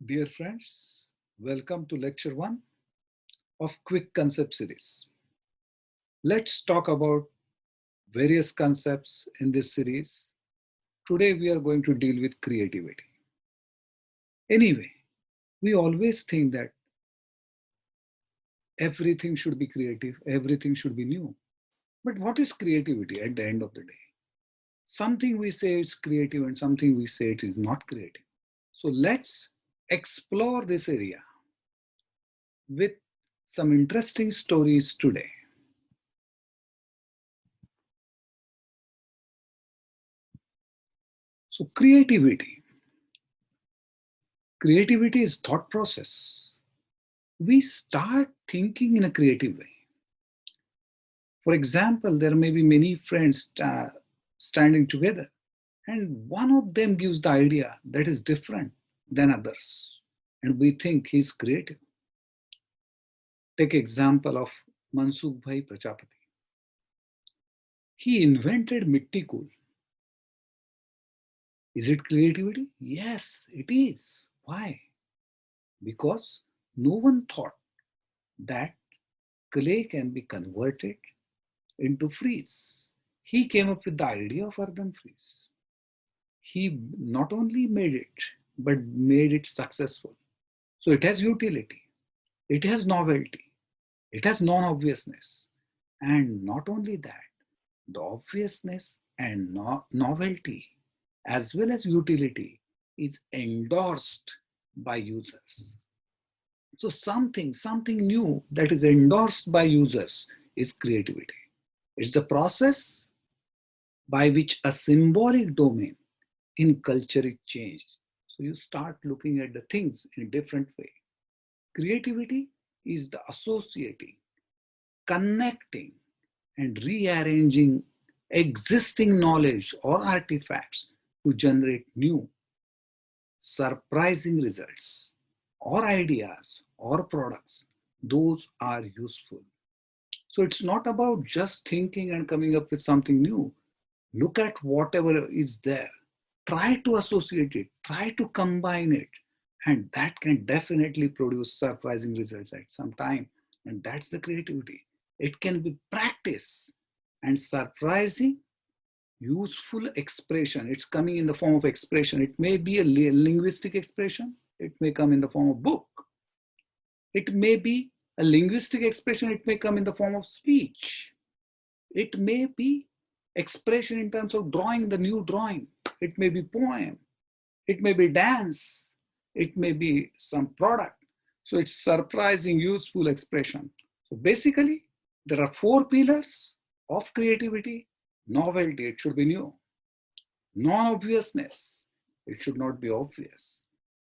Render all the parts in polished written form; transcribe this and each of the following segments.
Dear friends, welcome to lecture 1 of Quick Concept series. Let's talk about various concepts in this series. Today we are going to deal with creativity. Anyway, we always think that everything should be creative, everything should be new. But what is creativity at the end of the day? Something we say is creative and something we say it is not creative. So let's explore this area with some interesting stories today. So creativity is thought process. We start thinking in a creative way. For example, there may be many friends standing together, and one of them gives the idea that is different than others, and we think he's creative. Take example of Mansukh Bhai Prajapati. He invented Mitti Cool. Is it creativity? Yes, it is. Why? Because no one thought that clay can be converted into freeze. He came up with the idea of earthen freeze. He not only made it, but made it successful. So it has utility, it has novelty, it has non-obviousness. And not only that, the obviousness and novelty as well as utility is endorsed by users. So something new that is endorsed by users is creativity. It's the process by which a symbolic domain in culture is changed. So you start looking at the things in a different way. Creativity is the associating, connecting, and rearranging existing knowledge or artifacts to generate new, surprising results or ideas or products. Those are useful. So it's not about just thinking and coming up with something new. Look at whatever is there. Try to associate it, try to combine it, and that can definitely produce surprising results at some time. And that's the creativity. It can be practice and surprising, useful expression. It's coming in the form of expression. It may be a linguistic expression, it may come in the form of book. It may be a linguistic expression, it may come in the form of speech. It may be expression in terms of drawing the new drawing. It may be poem. It may be dance. It may be some product. So it's surprising, useful expression. So basically, there are 4 pillars of creativity. Novelty, it should be new. Non-obviousness, it should not be obvious.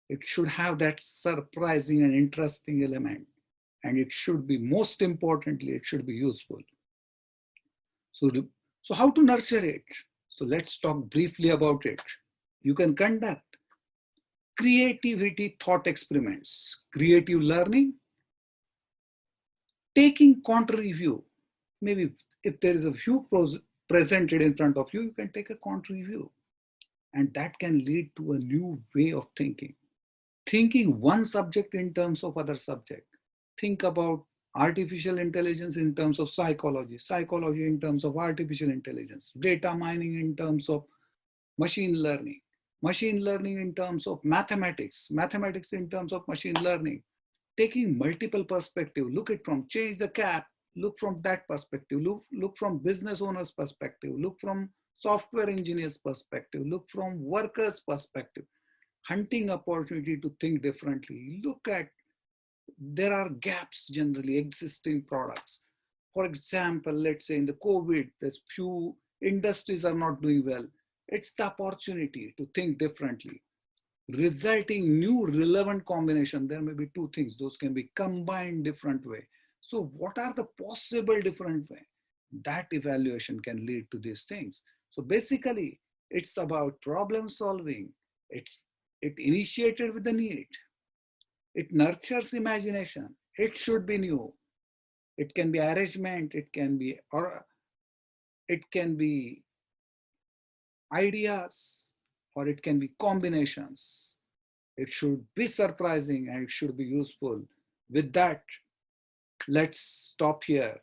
It should have that surprising and interesting element. And it should be, most importantly, it should be useful. So, so how to nurture it? So let's talk briefly about it. You can conduct creativity thought experiments, creative learning, taking contrary view. Maybe if there is a view presented in front of you, you can take a contrary view. And that can lead to a new way of thinking. Thinking one subject in terms of other subject. Think about artificial intelligence in terms of psychology, psychology in terms of artificial intelligence, data mining in terms of machine learning, machine learning in terms of mathematics, mathematics in terms of machine learning, taking multiple perspective, look it from change the cap, look from that perspective, look from business owner's perspective, look from software engineer's perspective, look from workers' perspective, hunting opportunity to think differently. Look at, there are gaps generally existing products. For example, let's say in the COVID, there's few industries are not doing well. It's the opportunity to think differently, resulting new relevant combination. There may be 2 things, those can be combined different way. So what are the possible different way? That evaluation can lead to these things. So basically, it's about problem solving. It initiated with the need. It nurtures imagination. It should be new. It can be arrangement, it can be, or it can be ideas, or it can be combinations. It should be surprising and it should be useful. With that, let's stop here.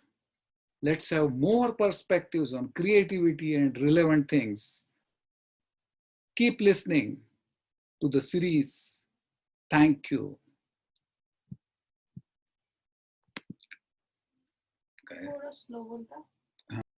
Let's have more perspectives on creativity and relevant things. Keep listening to the series. Thank you. थोड़ा slow बोलता